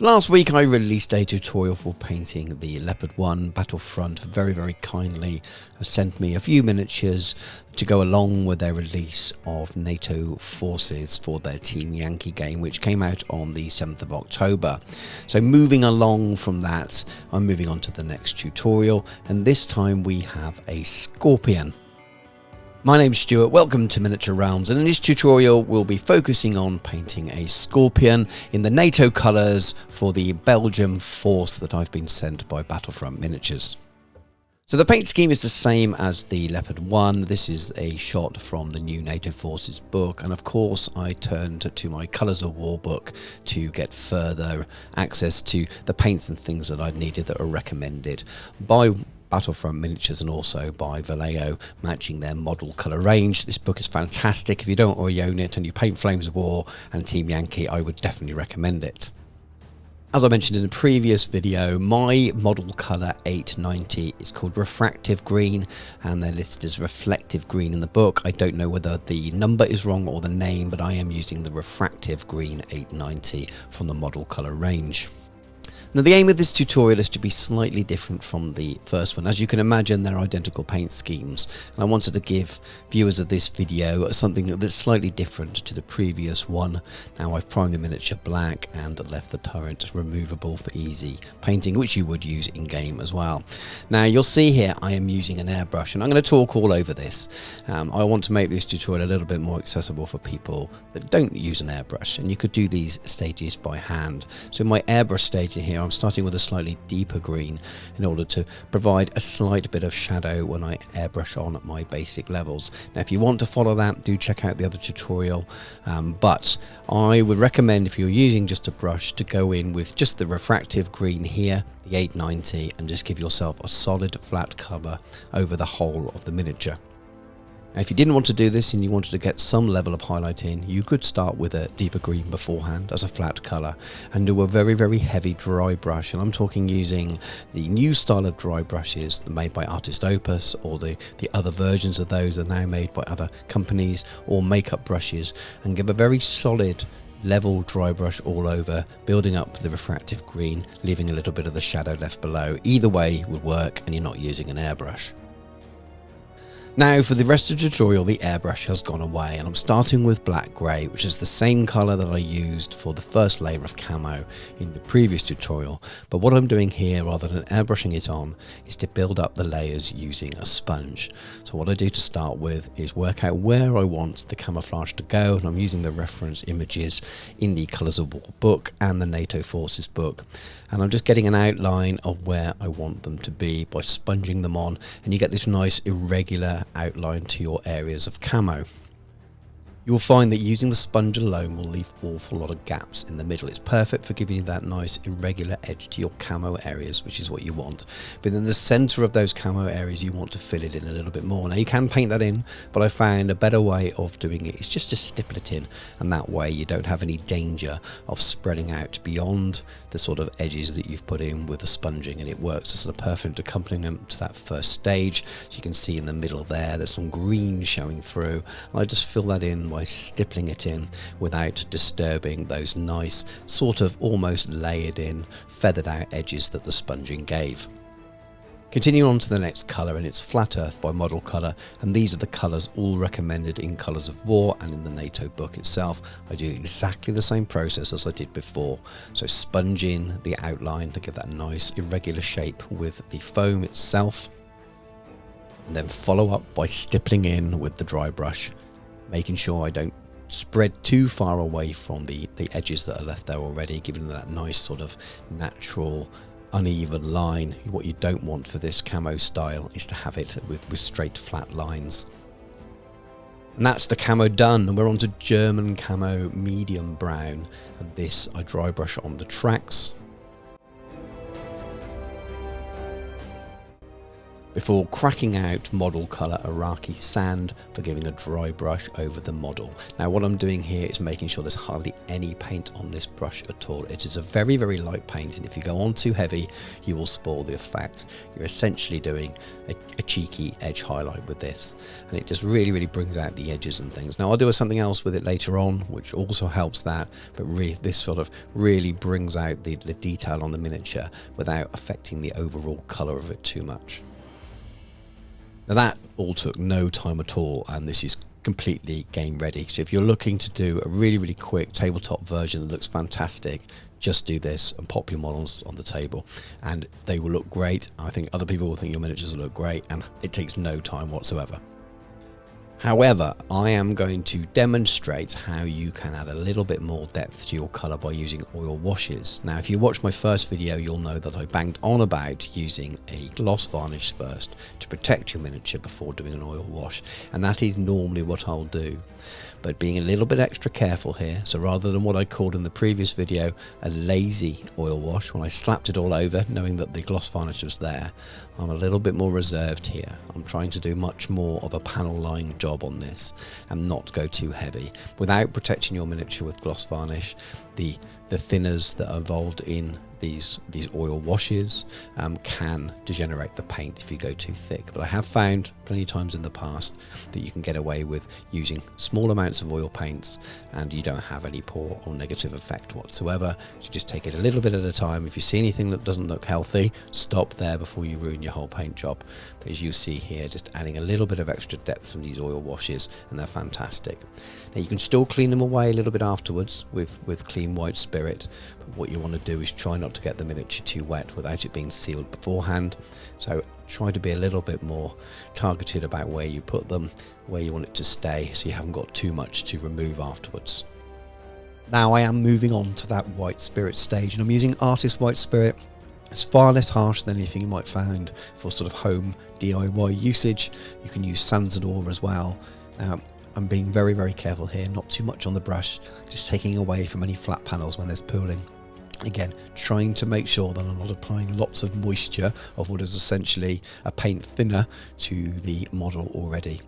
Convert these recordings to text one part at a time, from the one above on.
Last week I released a tutorial for painting the Leopard 1 Battlefront. Very kindly sent me a few miniatures to go along with their release of NATO Forces for their Team Yankee game, which came out on the 7th of October. So moving along from that, I'm moving on to the next tutorial, and this time we have a Scorpion. My name's Stuart, welcome to Miniature Realms, and in this tutorial we'll be focusing on painting a Scorpion in the NATO colours for the Belgian force that I've been sent by Battlefront Miniatures. So the paint scheme is the same as the Leopard 1. This is a shot from the new NATO Forces book, and of course I turned to my Colours of War book to get further access to the paints and things that I needed that are recommended by Battlefront Miniatures and also by Vallejo, matching their model colour range. This book is fantastic. If you don't already own it and you paint Flames of War and Team Yankee, I would definitely recommend it. As I mentioned in the previous video, my model colour 890 is called Refractive Green, and they're listed as Reflective Green in the book. I don't know whether the number is wrong or the name, but I am using the Refractive Green 890 from the model colour range. Now the aim of this tutorial is to be slightly different from the first one. As you can imagine, they're identical paint schemes, and I wanted to give viewers of this video something that's slightly different to the previous one. Now I've primed the miniature black and left the turret removable for easy painting, which you would use in game as well. Now you'll see here I am using an airbrush, and I'm going to talk all over this. I want to make this tutorial a little bit more accessible for people that don't use an airbrush, and you could do these stages by hand. So my airbrush stage in here, I'm starting with a slightly deeper green in order to provide a slight bit of shadow when I airbrush on at my basic levels. Now if you want to follow that, do check out the other tutorial, but I would recommend, if you're using just a brush, to go in with just the refractive green here, the 890, and just give yourself a solid flat cover over the whole of the miniature. Now, if you didn't want to do this and you wanted to get some level of highlight in, you could start with a deeper green beforehand as a flat colour and do a very heavy dry brush. And I'm talking using the new style of dry brushes made by Artist Opus, or the other versions of those are now made by other companies, or makeup brushes, and give a very solid level dry brush all over, building up the refractive green, leaving a little bit of the shadow left below. Either way would work, and you're not using an airbrush. Now for the rest of the tutorial, the airbrush has gone away, and I'm starting with black grey, which is the same colour that I used for the first layer of camo in the previous tutorial. But what I'm doing here, rather than airbrushing it on, is to build up the layers using a sponge. So what I do to start with is work out where I want the camouflage to go, and I'm using the reference images in the Colours of War book and the NATO Forces book. And I'm just getting an outline of where I want them to be by sponging them on, and you get this nice irregular outline to your areas of camo. You will find that using the sponge alone will leave an awful lot of gaps in the middle. It's perfect for giving you that nice irregular edge to your camo areas, which is what you want. But in the centre of those camo areas, you want to fill it in a little bit more. Now you can paint that in, but I found a better way of doing it is just to stipple it in, and that way you don't have any danger of spreading out beyond the sort of edges that you've put in with the sponging, and it works as a perfect accompaniment to that first stage. So you can see in the middle there's some green showing through, and I just fill that in by stippling it in without disturbing those nice sort of almost layered in, feathered out edges that the sponging gave. Continuing on to the next colour, and it's Flat Earth by Model Colour, and these are the colours all recommended in Colours of War and in the NATO book itself. I do exactly the same process as I did before, so sponge in the outline to give that nice irregular shape with the foam itself, and then follow up by stippling in with the dry brush, making sure I don't spread too far away from the edges that are left there already, giving them that nice sort of natural uneven line. What you don't want for this camo style is to have it with straight flat lines. And that's the camo done, and we're on to German camo medium brown, and this I dry brush on the tracks. before cracking out model colour Iraqi sand for giving a dry brush over the model. Now what I'm doing here is making sure there's hardly any paint on this brush at all. It is a very, very light paint, and if you go on too heavy you will spoil the effect. You're essentially doing a cheeky edge highlight with this, and it just really, really brings out the edges and things. Now I'll do something else with it later on which also helps that, but this sort of really brings out the detail on the miniature without affecting the overall colour of it too much. Now that all took no time at all, and this is completely game ready. So if you're looking to do a really, really quick tabletop version that looks fantastic, just do this and pop your models on the table and they will look great. I think other people will think your miniatures will look great, and it takes no time whatsoever. However, I am going to demonstrate how you can add a little bit more depth to your colour by using oil washes. Now, if you watch my first video, you'll know that I banged on about using a gloss varnish first to protect your miniature before doing an oil wash, and that is normally what I'll do. But being a little bit extra careful here, so rather than what I called in the previous video a lazy oil wash, when I slapped it all over knowing that the gloss varnish was there, I'm a little bit more reserved here. I'm trying to do much more of a panel line job on this and not go too heavy. Without protecting your miniature with gloss varnish, the thinners that are involved in these oil washes can degenerate the paint if you go too thick. But I have found plenty of times in the past that you can get away with using small amounts of oil paints and you don't have any poor or negative effect whatsoever. So just take it a little bit at a time. If you see anything that doesn't look healthy, stop there before you ruin your whole paint job. But as you see here, just adding a little bit of extra depth from these oil washes, and they're fantastic. Now you can still clean them away a little bit afterwards with clean white spirit, but what you want to do is try not to get the miniature too wet without it being sealed beforehand. So try to be a little bit more targeted about where you put them, where you want it to stay, so you haven't got too much to remove afterwards. Now I am moving on to that white spirit stage, and I'm using artist white spirit. It's far less harsh than anything you might find for sort of home DIY usage. You can use Sansador as well. Now I'm being very, very careful here, not too much on the brush, just taking away from any flat panels when there's pooling. Again, trying to make sure that I'm not applying lots of moisture of what is essentially a paint thinner to the model already.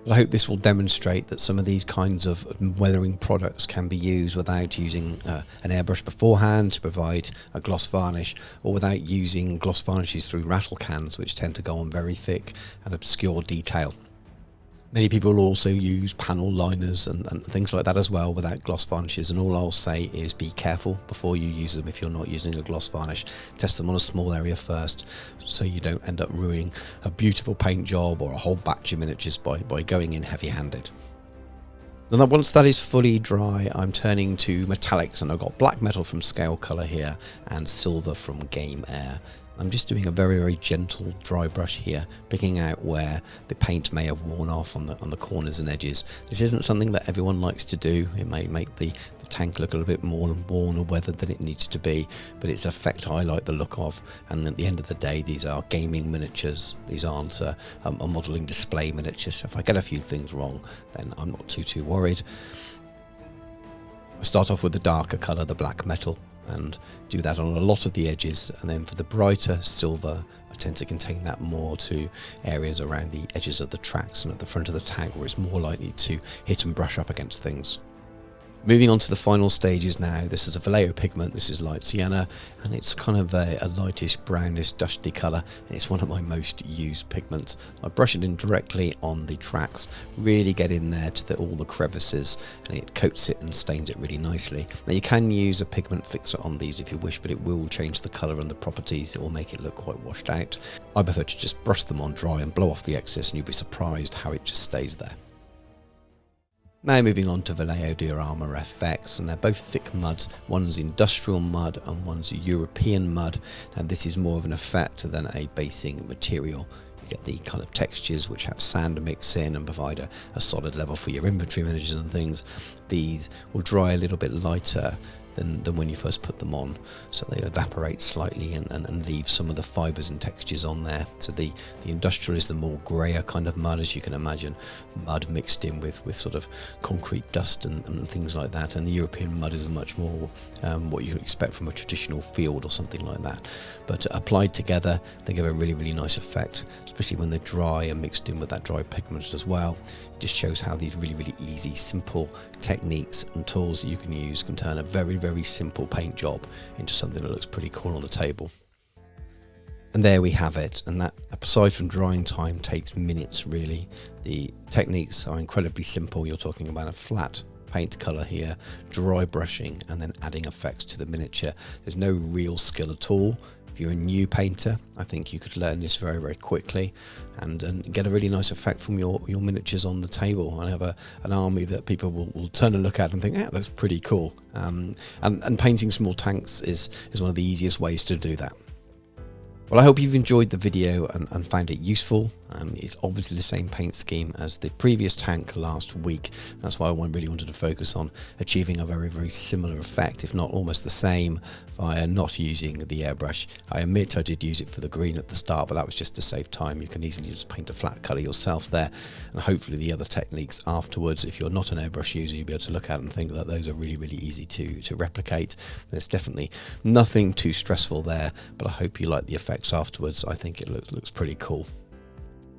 But I hope this will demonstrate that some of these kinds of weathering products can be used without using an airbrush beforehand to provide a gloss varnish, or without using gloss varnishes through rattle cans, which tend to go on very thick and obscure detail. Many people also use panel liners and things like that as well without gloss varnishes, and all I'll say is be careful before you use them. If you're not using a gloss varnish, test them on a small area first so you don't end up ruining a beautiful paint job or a whole batch of miniatures by going in heavy-handed. And then once that is fully dry, I'm turning to metallics, and I've got black metal from Scale Colour here and silver from Game Air. I'm just doing a very, very gentle dry brush here, picking out where the paint may have worn off on the corners and edges. This isn't something that everyone likes to do. It may make the tank look a little bit more worn or weathered than it needs to be, but it's an effect I like the look of. And at the end of the day, these are gaming miniatures. These aren't a modelling display miniature. So if I get a few things wrong, then I'm not too worried. I start off with the darker colour, the black metal, and do that on a lot of the edges, and then for the brighter silver I tend to contain that more to areas around the edges of the tracks and at the front of the tag where it's more likely to hit and brush up against things. Moving on to the final stages now. This is a Vallejo pigment. This is light sienna, and it's kind of a lightish brownish dusty colour, and it's one of my most used pigments. I brush it in directly on the tracks, really get in there to all the crevices, and it coats it and stains it really nicely. Now you can use a pigment fixer on these if you wish, but it will change the colour and the properties. It will make it look quite washed out. I prefer to just brush them on dry and blow off the excess, and you'll be surprised how it just stays there. Now moving on to Vallejo Diorama FX, and they're both thick muds. One's industrial mud and one's European mud. Now this is more of an effect than a basing material. You get the kind of textures which have sand mix in and provide a solid level for your inventory images and things. These will dry a little bit lighter than when you first put them on, so they evaporate slightly and leave some of the fibres and textures on there. So the industrial is the more grayer kind of mud, as you can imagine, mud mixed in with sort of concrete dust and things like that, and the European mud is much more what you expect from a traditional field or something like that. But applied together, they give a really, really nice effect, especially when they're dry and mixed in with that dry pigment as well. It just shows how these really, really easy, simple techniques and tools that you can use can turn a very, very simple paint job into something that looks pretty cool on the table. And there we have it, and that, aside from drying time, takes minutes really. The techniques are incredibly simple. You're talking about a flat paint colour here, dry brushing, and then adding effects to the miniature. There's no real skill at all. If you're a new painter, I think you could learn this very, very quickly and get a really nice effect from your miniatures on the table. I have an army that people will turn and look at and think, yeah, that's pretty cool. And painting small tanks is one of the easiest ways to do that. Well, I hope you've enjoyed the video and found it useful. It's obviously the same paint scheme as the previous tank last week. That's why I really wanted to focus on achieving a very, very similar effect, if not almost the same, via not using the airbrush. I admit I did use it for the green at the start, but that was just to save time. You can easily just paint a flat colour yourself there, and hopefully the other techniques afterwards, if you're not an airbrush user, you'll be able to look at and think that those are really, really easy to replicate. There's definitely nothing too stressful there, but I hope you like the effects afterwards. I think it looks pretty cool.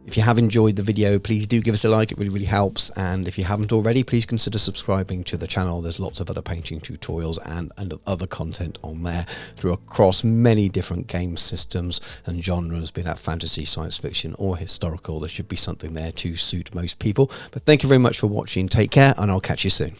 If you have enjoyed the video, please do give us a like. It really, really helps. And if you haven't already, please consider subscribing to the channel. There's lots of other painting tutorials and other content on there across many different game systems and genres, be that fantasy, science fiction or historical. There should be something there to suit most people. But thank you very much for watching. Take care, and I'll catch you soon.